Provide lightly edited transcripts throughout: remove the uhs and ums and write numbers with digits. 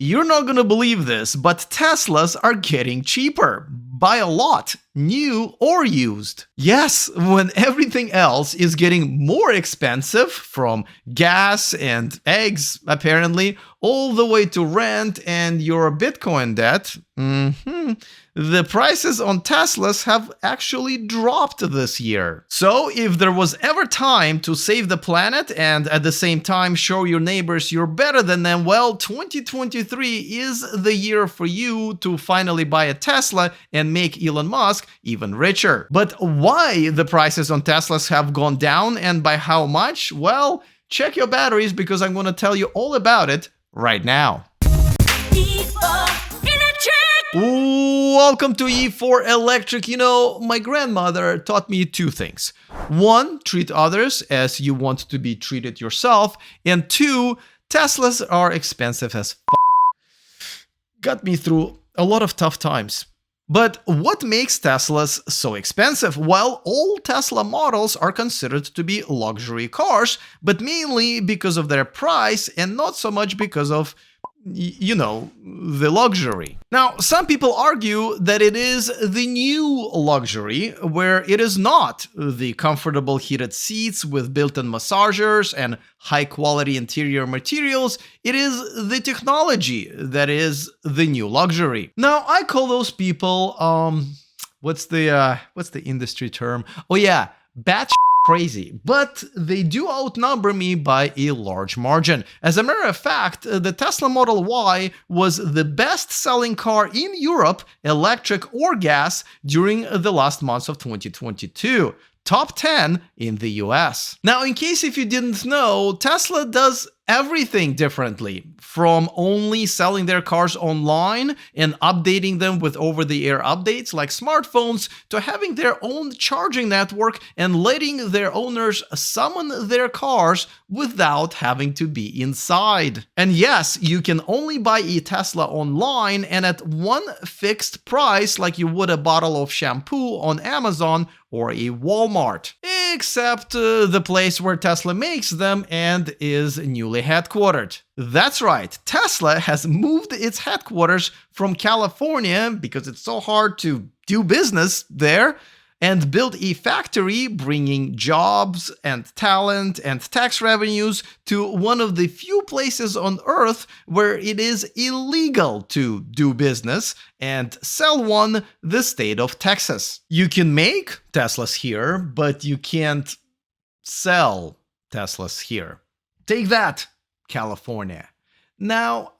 You're not gonna believe this, but Teslas are getting cheaper. By a lot, new or used. Yes, when everything else is getting more expensive, from gas and eggs, apparently, all the way to rent and your Bitcoin debt. The prices on Teslas have actually dropped this year. So if there was ever time to save the planet and at the same time show your neighbors you're better than them, well, 2023 is the year for you to finally buy a Tesla and make Elon Musk even richer. But why the prices on Teslas have gone down and by how much? Well, check your batteries because I'm going to tell you all about it right now. Welcome to E4 Electric. You know, my grandmother taught me two things. One, treat others as you want to be treated yourself. And two, Teslas are expensive as f***. Got me through a lot of tough times. But what makes Teslas so expensive? Well, all Tesla models are considered to be luxury cars, but mainly because of their price and not so much because of, you know, the luxury. Now, some people argue that it is the new luxury, where it is not the comfortable heated seats with built-in massagers and high-quality interior materials. It is the technology that is the new luxury. Now, I call those people, what's the industry term? Oh yeah, batshit crazy, but they do outnumber me by a large margin. As a matter of fact, the Tesla Model Y was the best-selling car in Europe, electric or gas, during the last months of 2022. Top 10 in the US. Now, in case if you didn't know, Tesla does everything differently, from only selling their cars online and updating them with over-the-air updates like smartphones, to having their own charging network and letting their owners summon their cars without having to be inside. And yes, you can only buy a Tesla online and at one fixed price, like you would a bottle of shampoo on Amazon or a Walmart. Except the place where Tesla makes them and is newly headquartered. That's right, Tesla has moved its headquarters from California, because it's so hard to do business there, and built a factory bringing jobs and talent and tax revenues to one of the few places on Earth where it is illegal to do business and sell one, the state of Texas. You can make Teslas here, but you can't sell Teslas here. Take that, California. Now,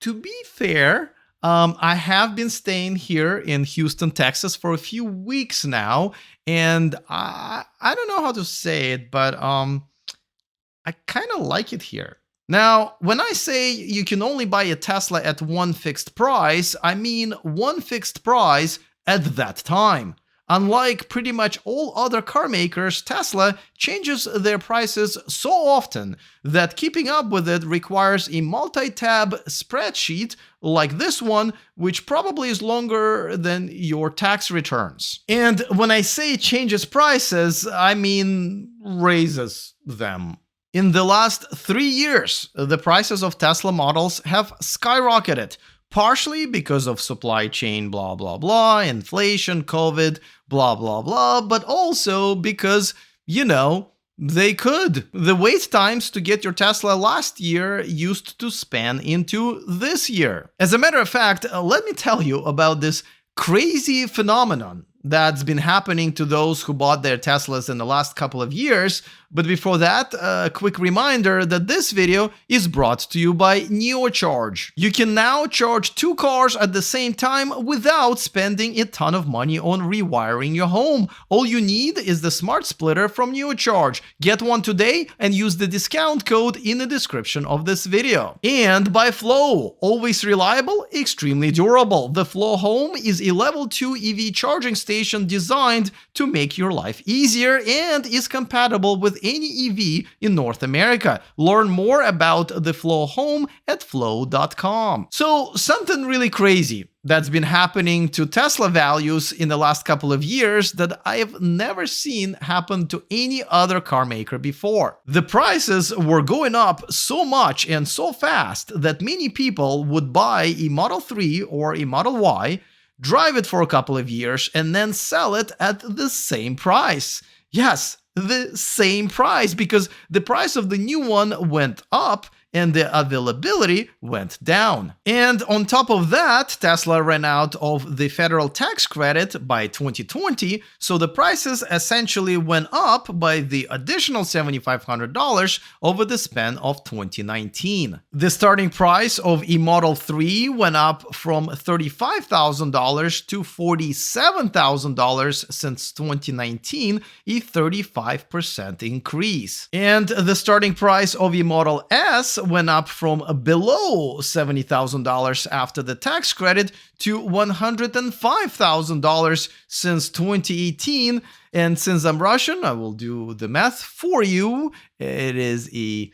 to be fair, I have been staying here in Houston, Texas for a few weeks now, and I don't know how to say it, but I kind of like it here. Now, when I say you can only buy a Tesla at one fixed price, I mean one fixed price at that time. Unlike pretty much all other car makers, Tesla changes their prices so often that keeping up with it requires a multi-tab spreadsheet like this one, which probably is longer than your tax returns. And when I say changes prices, I mean raises them. In the last 3 years, the prices of Tesla models have skyrocketed. Partially because of supply chain blah blah blah, inflation, COVID, blah blah blah, but also because, you know, they could. The wait times to get your Tesla last year used to span into this year. As a matter of fact, let me tell you about this crazy phenomenon that's been happening to those who bought their Teslas in the last couple of years. But before that, a quick reminder that this video is brought to you by NeoCharge. You can now charge 2 cars at the same time without spending a ton of money on rewiring your home. All you need is the smart splitter from NeoCharge. Get one today and use the discount code in the description of this video. And by Flow, always reliable, extremely durable. The Flow Home is a level 2 EV charging station station designed to make your life easier and is compatible with any EV in North America. Learn more about the Flow Home at flow.com. So, something really crazy that's been happening to Tesla values in the last couple of years that I have never seen happen to any other car maker before. The prices were going up so much and so fast that many people would buy a Model 3 or a Model Y, drive it for a couple of years, and then sell it at the same price. Yes, the same price, because the price of the new one went up and the availability went down. And on top of that, Tesla ran out of the federal tax credit by 2020, so the prices essentially went up by the additional $7,500 over the span of 2019. The starting price of a Model 3 went up from $35,000 to $47,000 since 2019, a 35% increase. And the starting price of a Model S went up from below $70,000 after the tax credit to $105,000 since 2018. And since I'm Russian, I will do the math for you. It is a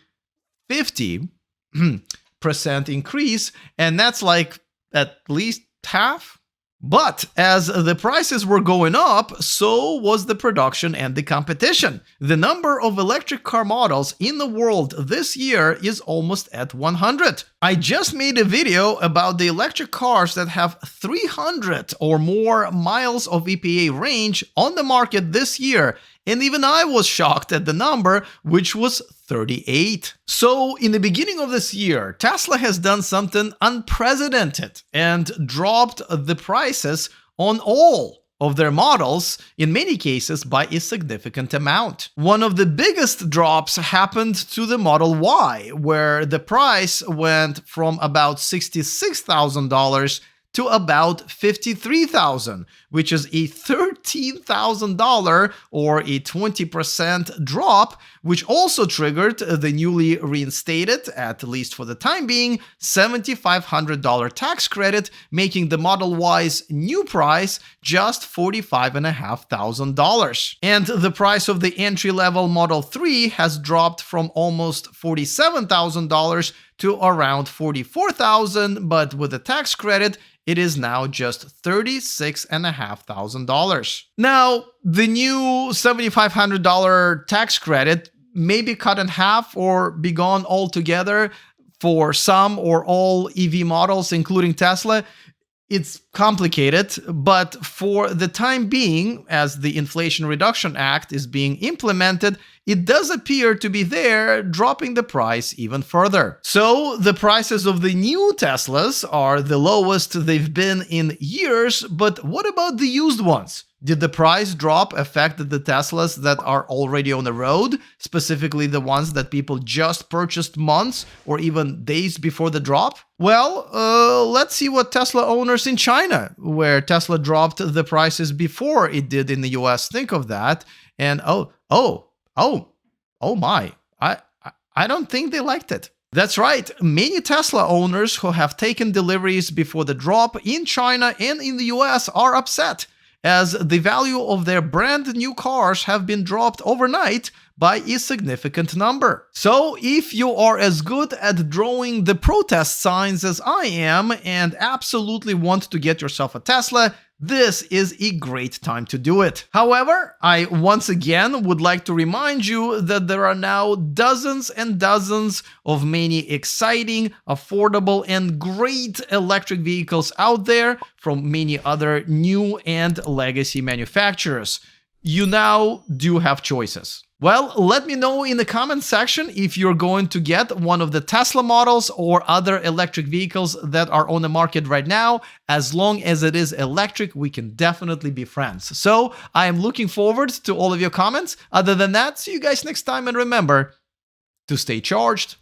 50% increase, and that's like at least half. But as the prices were going up, so was the production and the competition. The number of electric car models in the world this year is almost at 100. I just made a video about the electric cars that have 300 or more miles of EPA range on the market this year, and even I was shocked at the number, which was 38. So in the beginning of this year, Tesla has done something unprecedented and dropped the prices on all of their models, in many cases by a significant amount. One of the biggest drops happened to the Model Y, where the price went from about $66,000 to about $53,000, which is a $13,000 or a 20% drop, which also triggered the newly reinstated, at least for the time being, $7,500 tax credit, making the Model Y's new price just $45,500. And the price of the entry-level Model 3 has dropped from almost $47,000 to around $44,000, but with the tax credit, it is now just $36,500. Now, the new $7,500 tax credit may be cut in half or be gone altogether for some or all EV models, including Tesla. It's complicated, but for the time being, as the Inflation Reduction Act is being implemented, it does appear to be there, dropping the price even further. So the prices of the new Teslas are the lowest they've been in years, but what about the used ones? Did the price drop affect the Teslas that are already on the road, specifically the ones that people just purchased months or even days before the drop? Well, let's see what Tesla owners in China, where Tesla dropped the prices before it did in the US, think of that. And oh my, I don't think they liked it. That's right, many Tesla owners who have taken deliveries before the drop in China and in the US are upset, as the value of their brand new cars have been dropped overnight by a significant number. So if you are as good at drawing the protest signs as I am and absolutely want to get yourself a Tesla, this is a great time to do it. However, I once again would like to remind you that there are now dozens and dozens of many exciting, affordable, and great electric vehicles out there from many other new and legacy manufacturers. You now do have choices. Well, let me know in the comment section if you're going to get one of the Tesla models or other electric vehicles that are on the market right now. As long as it is electric, we can definitely be friends. So I am looking forward to all of your comments. Other than that, see you guys next time, and remember to stay charged.